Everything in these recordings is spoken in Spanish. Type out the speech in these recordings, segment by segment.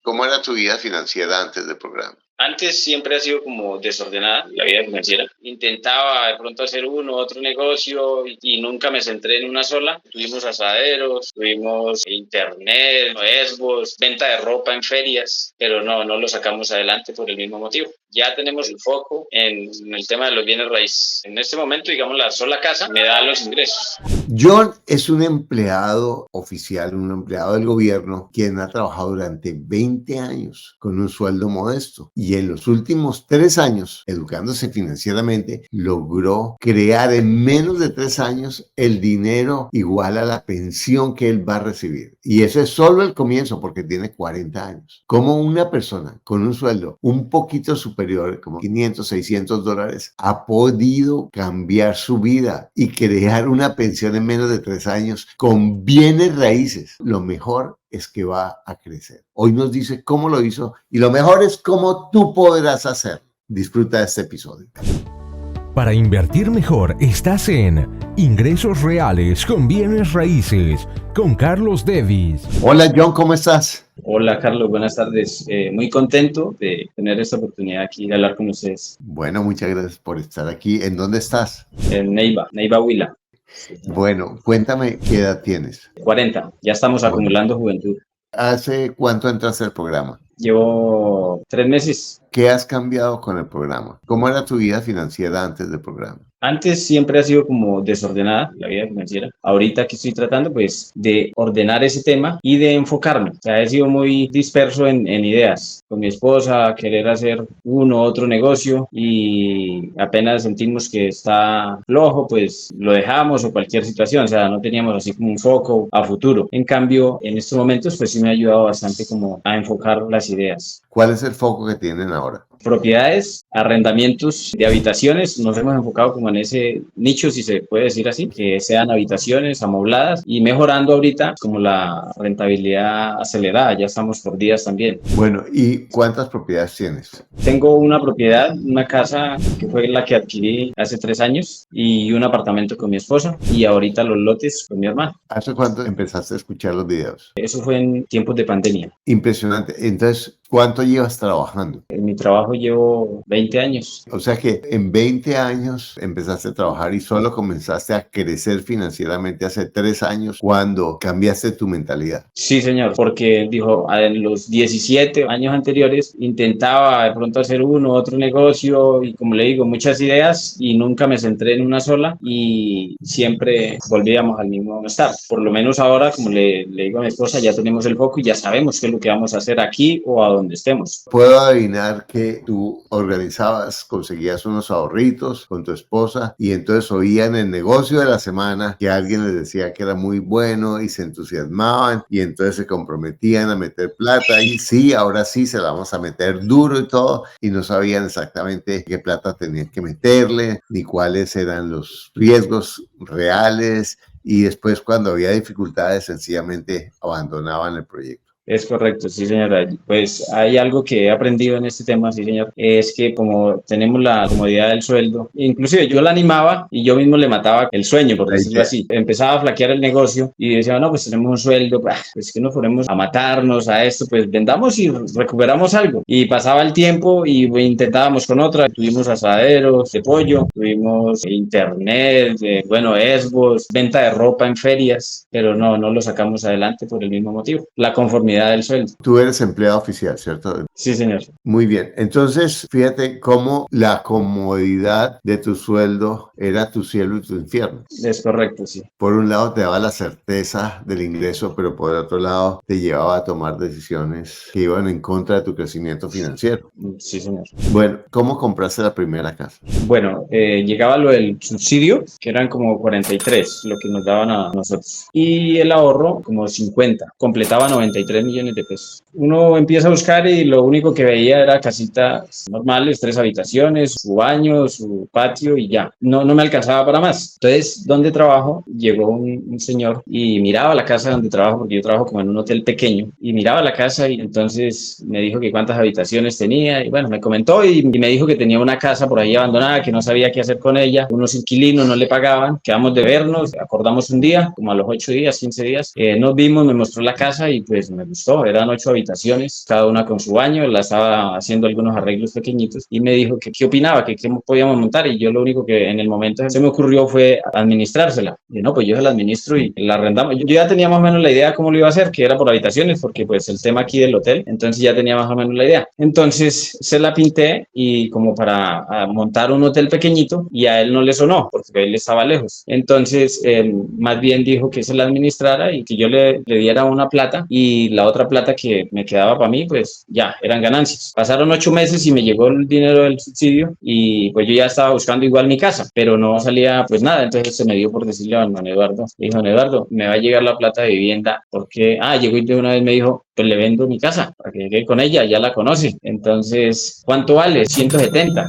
¿Cómo era tu vida financiera antes del programa? Antes siempre ha sido como desordenada la vida financiera. Intentaba de pronto hacer uno u otro negocio y nunca me centré en una sola. Tuvimos asaderos, tuvimos internet, Xbox, venta de ropa en ferias, pero no lo sacamos adelante por el mismo motivo. Ya tenemos el foco en el tema de los bienes raíces. En este momento, digamos, la sola casa me da los ingresos. John es un empleado oficial, un empleado del gobierno, quien ha trabajado durante 20 años con un sueldo modesto y en los últimos 3 años, educándose financieramente, logró crear en menos de 3 años el dinero igual a la pensión que él va a recibir. Y ese es solo el comienzo porque tiene 40 años. Como una persona con un sueldo un poquito superior, como $500, $600, ha podido cambiar su vida y crear una pensión en menos de 3 años con bienes raíces. Lo mejor es que va a crecer. Hoy nos dice cómo lo hizo y lo mejor es cómo tú podrás hacerlo. Disfruta de este episodio. Para invertir mejor estás en Ingresos Reales con Bienes Raíces con Carlos Davis. Hola John, ¿cómo estás? Hola Carlos, buenas tardes. Muy contento de tener esta oportunidad aquí de hablar con ustedes. Bueno, muchas gracias por estar aquí. ¿En dónde estás? En Neiva, Huila. Bueno, cuéntame qué edad tienes. 40, ya estamos acumulando juventud. ¿Hace cuánto entraste al programa? Llevo 3 meses. ¿Qué has cambiado con el programa? ¿Cómo era tu vida financiera antes del programa? Antes siempre ha sido como desordenada la vida financiera. Ahorita que estoy tratando pues de ordenar ese tema y de enfocarme. O sea, he sido muy disperso en ideas. Con mi esposa, querer hacer uno u otro negocio y apenas sentimos que está flojo, pues lo dejamos o cualquier situación. O sea, no teníamos así como un foco a futuro. En cambio, en estos momentos pues sí me ha ayudado bastante como a enfocar las ideas. ¿Cuál es el foco que tienen ahora? Propiedades, arrendamientos de habitaciones, nos hemos enfocado como en ese nicho, si se puede decir así, que sean habitaciones amobladas y mejorando ahorita como la rentabilidad acelerada, ya estamos por días también. Bueno, ¿y cuántas propiedades tienes? Tengo una propiedad, una casa que fue la que adquirí hace 3 años y un apartamento con mi esposa y ahorita los lotes con mi hermano. ¿Hace cuánto empezaste a escuchar los videos? Eso fue en tiempos de pandemia. Impresionante. Entonces, ¿cuánto llevas trabajando? En mi trabajo llevo 20 años. O sea que en 20 años empezaste a trabajar y solo comenzaste a crecer financieramente hace 3 años cuando cambiaste tu mentalidad. Sí, señor, porque dijo, en los 17 años anteriores intentaba de pronto hacer uno u otro negocio y como le digo, muchas ideas y nunca me centré en una sola y siempre volvíamos al mismo estar. Por lo menos ahora, como le digo a mi esposa, ya tenemos el foco y ya sabemos qué es lo que vamos a hacer aquí o a donde estemos. Puedo adivinar que tú organizabas, conseguías unos ahorritos con tu esposa y entonces oían el negocio de la semana que alguien les decía que era muy bueno y se entusiasmaban y entonces se comprometían a meter plata y sí, ahora sí se la vamos a meter duro y todo y no sabían exactamente qué plata tenían que meterle ni cuáles eran los riesgos reales y después cuando había dificultades sencillamente abandonaban el proyecto. Es correcto, sí, señora. Pues hay algo que he aprendido en este tema, sí, señor, es que como tenemos la comodidad del sueldo, inclusive yo la animaba y yo mismo le mataba el sueño, por decirlo así. Empezaba a flaquear el negocio y decía, no, pues tenemos un sueldo, pues que nos ponemos a matarnos a esto, pues vendamos y recuperamos algo. Y pasaba el tiempo y intentábamos con otra. Tuvimos asaderos de pollo, tuvimos internet, Xbox, venta de ropa en ferias, pero no lo sacamos adelante por el mismo motivo. La conformidad del sueldo. Tú eres empleado oficial, ¿cierto? Sí, señor. Muy bien. Entonces, fíjate cómo la comodidad de tu sueldo era tu cielo y tu infierno. Es correcto, sí. Por un lado te daba la certeza del ingreso, pero por otro lado te llevaba a tomar decisiones que iban en contra de tu crecimiento financiero. Sí, señor. Bueno, ¿cómo compraste la primera casa? Bueno, llegaba lo del subsidio, que eran como 43, lo que nos daban a nosotros. Y el ahorro, como 50. Completaba 93 millones de pesos. Uno empieza a buscar y lo único que veía era casitas normales, 3 habitaciones, su baño, su patio y ya. No me alcanzaba para más. Entonces, donde trabajo, llegó un señor y miraba la casa donde trabajo, porque yo trabajo como en un hotel pequeño, y miraba la casa y entonces me dijo que cuántas habitaciones tenía y bueno, me comentó y me dijo que tenía una casa por ahí abandonada, que no sabía qué hacer con ella, unos inquilinos no le pagaban, quedamos de vernos, acordamos un día, como a los 8 días, 15 días, nos vimos, me mostró la casa y pues me gustó. gustó, eran 8 habitaciones, cada una con su baño, la estaba haciendo algunos arreglos pequeñitos y me dijo que qué opinaba, que qué podíamos montar y yo lo único que en el momento se me ocurrió fue administrársela. Y no, pues yo se la administro y la arrendamos. Yo ya tenía más o menos la idea de cómo lo iba a hacer, que era por habitaciones, porque pues el tema aquí del hotel, entonces ya tenía más o menos la idea. Entonces se la pinté y como para montar un hotel pequeñito y a él no le sonó, porque él estaba lejos. Entonces más bien dijo que se la administrara y que yo le diera una plata y la otra plata que me quedaba para mí, pues ya, eran ganancias. Pasaron 8 meses y me llegó el dinero del subsidio y pues yo ya estaba buscando igual mi casa, pero no salía pues nada, entonces se me dio por decirle a don Eduardo, le dijo, don Eduardo, me va a llegar la plata de vivienda porque, llegó y de una vez me dijo, pues le vendo mi casa para que llegue con ella, ya la conoce. Entonces, ¿cuánto vale? 170.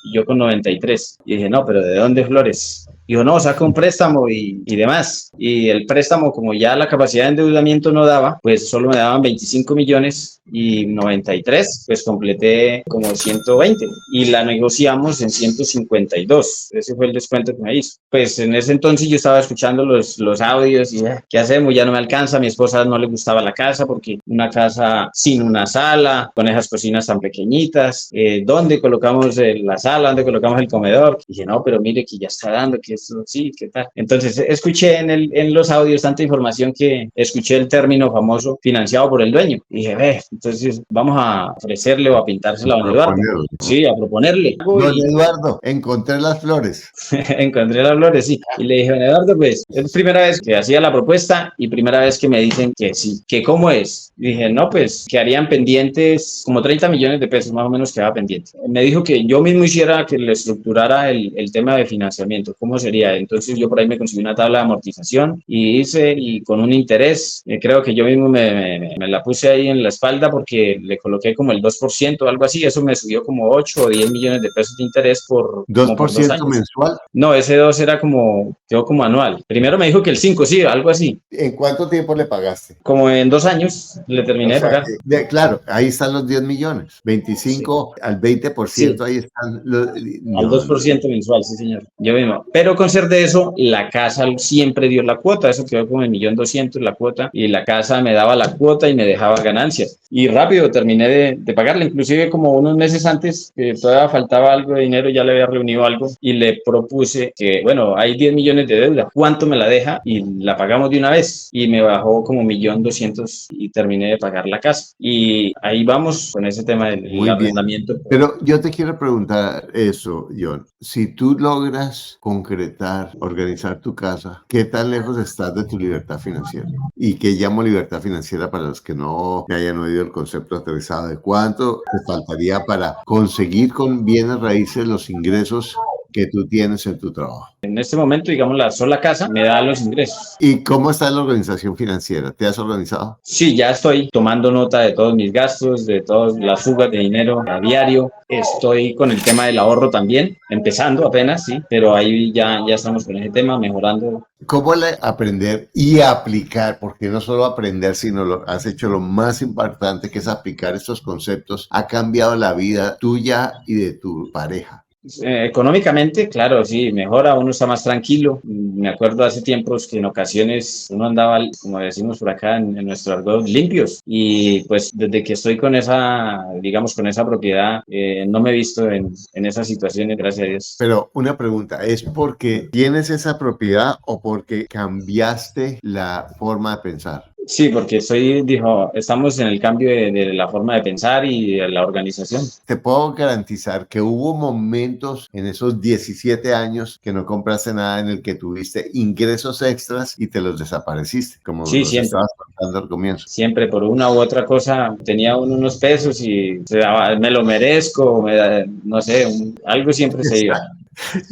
Y yo con 93. Y dije, no, pero ¿de dónde, Flores? Dijo, no, saca un préstamo y demás. Y el préstamo, como ya la capacidad de endeudamiento no daba, pues solo me daban 25 millones y 93, pues completé como 120 y la negociamos en 152. Ese fue el descuento que me hizo. Pues en ese entonces yo estaba escuchando los audios y ¿qué hacemos? Ya no me alcanza. A mi esposa no le gustaba la casa porque una casa sin una sala, con esas cocinas tan pequeñitas, ¿dónde colocamos la sala? ¿Dónde colocamos el comedor? Y dije, no, pero mire que ya está dando, que eso sí, ¿qué tal? Entonces escuché en los audios tanta información que escuché el término famoso financiado por el dueño. Y dije, entonces vamos a ofrecerle o a pintársela a don Eduardo. Sí, a proponerle. Don Eduardo, encontré las flores. Encontré las flores, sí. Y le dije, don Eduardo, pues es primera vez que hacía la propuesta y primera vez que me dicen que sí. ¿Que cómo es? Y dije, no, pues quedarían pendientes como 30 millones de pesos más o menos quedaba pendiente. Me dijo que yo mismo hiciera que le estructurara el tema de financiamiento. ¿Cómo sería? Entonces yo por ahí me conseguí una tabla de amortización y hice y con un interés, creo que yo mismo me la puse ahí en la espalda porque le coloqué como el 2% o algo así. Eso me subió como 8 o 10 millones de pesos de interés por 2% mensual. No, ese 2 era quedó como anual. Primero me dijo que el 5, sí, algo así. ¿En cuánto tiempo le pagaste? Como en 2 años le terminé de pagar. Claro, ahí están los 10 millones. 25 sí. Al 20%, sí. Ahí están los... No, al 2% mensual, sí, señor. Yo mismo. Pero con ser de eso, la casa siempre dio la cuota. Eso quedó como en 1.200.000 la cuota. Y la casa me daba la cuota y me dejaba ganancias. Y rápido terminé de pagarla. Inclusive como unos meses antes, que todavía faltaba algo de dinero, ya le había reunido algo. Y le propuse que, bueno, hay 10 millones de deuda. ¿Cuánto me la deja? Y la pagamos de una vez. Y me bajó como 1.200.000 y terminé de pagar la casa. Y ahí vamos con ese tema del arrendamiento. Pero yo te quiero preguntar eso, John. Si tú logras concretar, organizar tu casa, ¿qué tan lejos estás de tu libertad financiera? ¿Y qué llamo libertad financiera para los que no me hayan oído el concepto aterrizado? ¿De cuánto te faltaría para conseguir con bienes raíces los ingresos que tú tienes en tu trabajo? En este momento, digamos, la sola casa me da los ingresos. ¿Y cómo está la organización financiera? ¿Te has organizado? Sí, ya estoy tomando nota de todos mis gastos, de todas las fugas de dinero a diario. Estoy con el tema del ahorro también, empezando apenas, sí, pero ahí ya estamos con ese tema, mejorando. ¿Cómo aprender y aplicar? Porque no solo aprender, sino has hecho lo más importante, que es aplicar estos conceptos. Ha cambiado la vida tuya y de tu pareja. Económicamente, claro, sí, mejora, uno está más tranquilo. Me acuerdo hace tiempos que en ocasiones uno andaba, como decimos por acá en nuestro argot, limpios. Y pues desde que estoy con esa, digamos, con esa propiedad, no me he visto en esas situaciones, gracias a Dios. Pero una pregunta, ¿es porque tienes esa propiedad o porque cambiaste la forma de pensar? Sí, porque estamos en el cambio de la forma de pensar y de la organización. Te puedo garantizar que hubo momentos en esos 17 años que no compraste nada, en el que tuviste ingresos extras y te los desapareciste, como sí, nos estabas contando al comienzo. Siempre, por una u otra cosa, tenía unos pesos y me lo merezco, no sé, algo siempre se iba.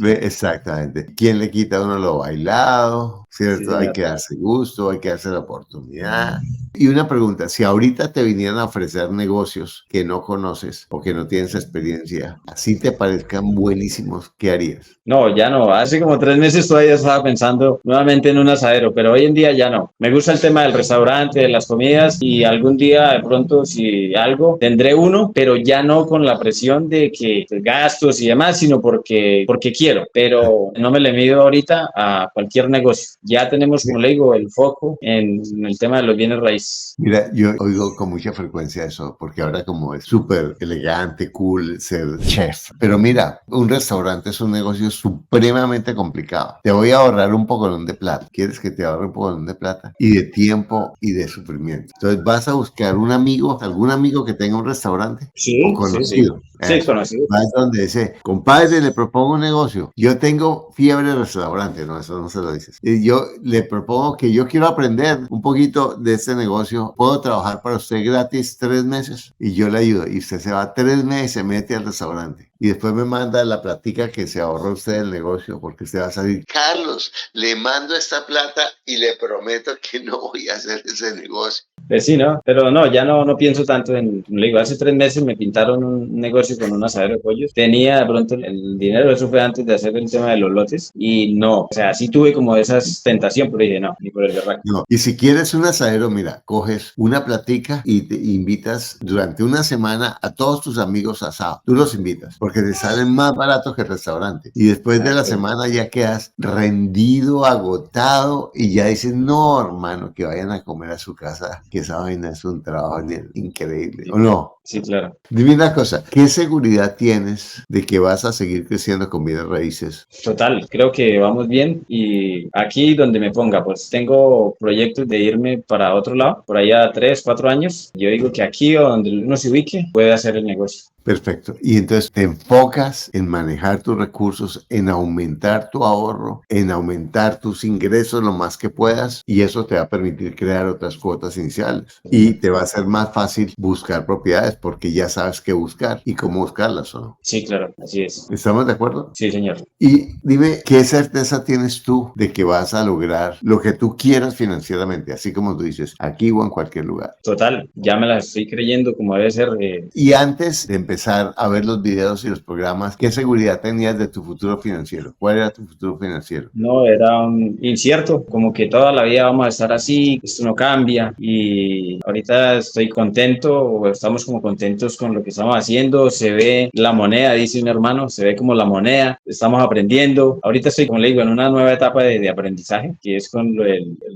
Exactamente. ¿Quién le quita a uno lo bailado? ¿Cierto? Sí, hay que darse gusto, hay que darse la oportunidad. Y una pregunta, si ahorita te vinieran a ofrecer negocios que no conoces o que no tienes experiencia, así te parezcan buenísimos, ¿qué harías? No, ya no. Hace como 3 meses todavía estaba pensando nuevamente en un asadero, pero hoy en día ya no. Me gusta el tema del restaurante, de las comidas y algún día de pronto si algo tendré uno, pero ya no con la presión de que gastos y demás, sino porque quiero, pero no me le mido ahorita a cualquier negocio. ya tenemos, como le digo, el foco en el tema de los bienes raíces. Mira, yo oigo con mucha frecuencia eso, porque ahora como es súper elegante, cool ser chef. Pero mira, un restaurante es un negocio supremamente complicado. Te voy a ahorrar un poco de plata. ¿Quieres que te ahorre un poco de plata? Y de tiempo y de sufrimiento. Entonces vas a buscar un amigo, algún amigo que tenga un restaurante o Sí, sí, sí. conocido. Sí, conocido. Vas donde dice, compadre, le propongo un negocio. Yo tengo fiebre de restaurante, no, eso no se lo dices. Y yo le propongo que yo quiero aprender un poquito de este negocio. Puedo trabajar para usted gratis 3 meses y yo le ayudo. Y usted se va 3 meses y se mete al restaurante. Y después me manda la platica que se ahorró usted del negocio, porque usted va a salir. Carlos, le mando esta plata y le prometo que no voy a hacer ese negocio. Pues sí, ¿no? Pero no, ya no pienso tanto en, como le digo, hace 3 meses me pintaron un negocio con un asadero de pollos. Tenía de pronto el dinero, eso fue antes de hacer el tema de los lotes, y no, o sea, sí tuve como esa tentación, pero dije, no, ni por el berraco. No, y si quieres un asadero, mira, coges una platica y te invitas durante una semana a todos tus amigos a asado. Tú los invitas, porque te salen más baratos que el restaurante. Y después de la semana ya quedas rendido, agotado, y ya dices, no, hermano, que vayan a comer a su casa, que esa vaina es un trabajo increíble, ¿o no? Sí, claro. Dime una cosa, ¿qué seguridad tienes de que vas a seguir creciendo con bienes raíces? Total, creo que vamos bien y aquí donde me ponga, pues tengo proyectos de irme para otro lado, por allá 3, 4 años. Yo digo que aquí o donde uno se ubique puede hacer el negocio. Perfecto. Y entonces te enfocas en manejar tus recursos, en aumentar tu ahorro, en aumentar tus ingresos lo más que puedas, y eso te va a permitir crear otras cuotas iniciales. Y te va a ser más fácil buscar propiedades porque ya sabes qué buscar y cómo buscarlas, ¿o no? Sí, claro, así es. ¿Estamos de acuerdo? Sí, señor. Y dime, ¿qué certeza tienes tú de que vas a lograr lo que tú quieras financieramente, así como tú dices, aquí o en cualquier lugar? Total, ya me la estoy creyendo como debe ser. Y antes de empezar a ver los videos y los programas, ¿qué seguridad tenías de tu futuro financiero? ¿Cuál era tu futuro financiero? No, era un incierto, como que toda la vida vamos a estar así, esto no cambia y ahorita estoy contento, o estamos como contentos con lo que estamos haciendo, se ve la moneda, dice un hermano, se ve como la moneda, estamos aprendiendo. Ahorita estoy, como le digo, en una nueva etapa de aprendizaje, que es con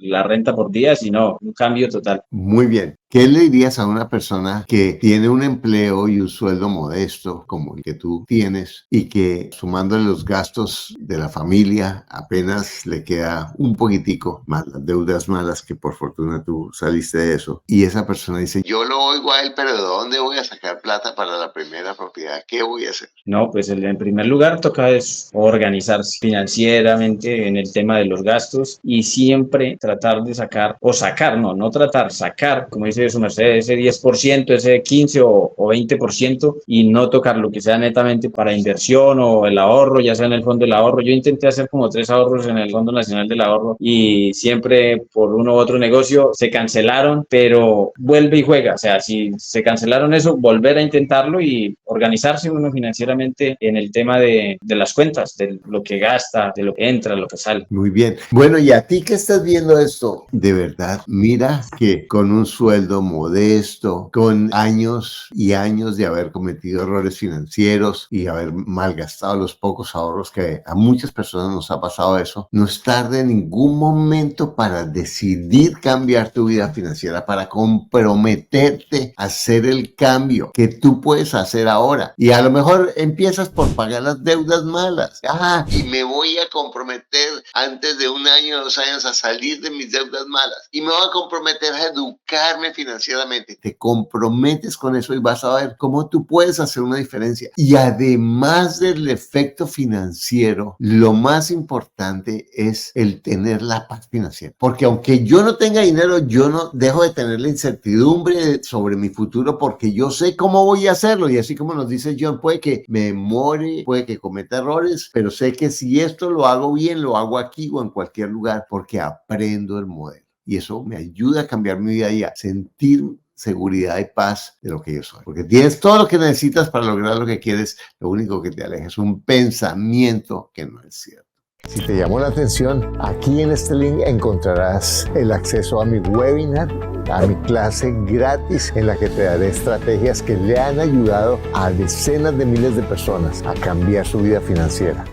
la renta por días y no, un cambio total. Muy bien. ¿Qué le dirías a una persona que tiene un empleo y un sueldo modesto como el que tú tienes y que sumándole los gastos de la familia apenas le queda un poquitico más las deudas malas, que por fortuna tú saliste de eso, y esa persona dice, yo lo oigo a él, pero ¿de dónde voy a sacar plata para la primera propiedad? ¿Qué voy a hacer? No, pues en primer lugar toca es organizarse financieramente en el tema de los gastos y siempre tratar de sacar, o sacar, no tratar, sacar, como dice su merced, ese 10%, ese 15 o 20% y no tocar lo que sea netamente para inversión o el ahorro, ya sea en el fondo del ahorro. Yo intenté hacer como 3 ahorros en el Fondo Nacional del Ahorro y siempre por uno u otro negocio se cancelaron, pero vuelve y juega. O sea, si se cancelaron eso, volver a intentarlo y organizarse uno financieramente en el tema de las cuentas, de lo que gasta, de lo que entra, lo que sale. Muy bien. Bueno, y a ti que estás viendo esto, de verdad, mira que con un sueldo modesto, con años y años de haber cometido errores financieros y haber malgastado los pocos ahorros, que a muchas personas nos ha pasado eso, no es tarde en ningún momento para decidir cambiar tu vida financiera, para comprometerte a hacer el cambio que tú puedes hacer ahora. Y a lo mejor empiezas por pagar las deudas malas. Y me voy a comprometer antes de 1 año, 2 años a salir de mis deudas malas. Y me voy a comprometer a educarme financieramente. Te comprometes con eso y vas a ver cómo tú puedes hacer una diferencia. Y además del efecto financiero, lo más importante es el tener la paz financiera. Porque aunque yo no tenga dinero, yo no dejo de tener la incertidumbre sobre mi futuro porque yo sé cómo voy a hacerlo. Y así como nos dice John, puede que me demore, puede que cometa errores, pero sé que si esto lo hago bien, lo hago aquí o en cualquier lugar porque aprendo el modelo. Y eso me ayuda a cambiar mi vida y a sentir seguridad y paz de lo que yo soy. Porque tienes todo lo que necesitas para lograr lo que quieres. Lo único que te aleja es un pensamiento que no es cierto. Si te llamó la atención, aquí en este link encontrarás el acceso a mi webinar, a mi clase gratis en la que te daré estrategias que le han ayudado a decenas de miles de personas a cambiar su vida financiera.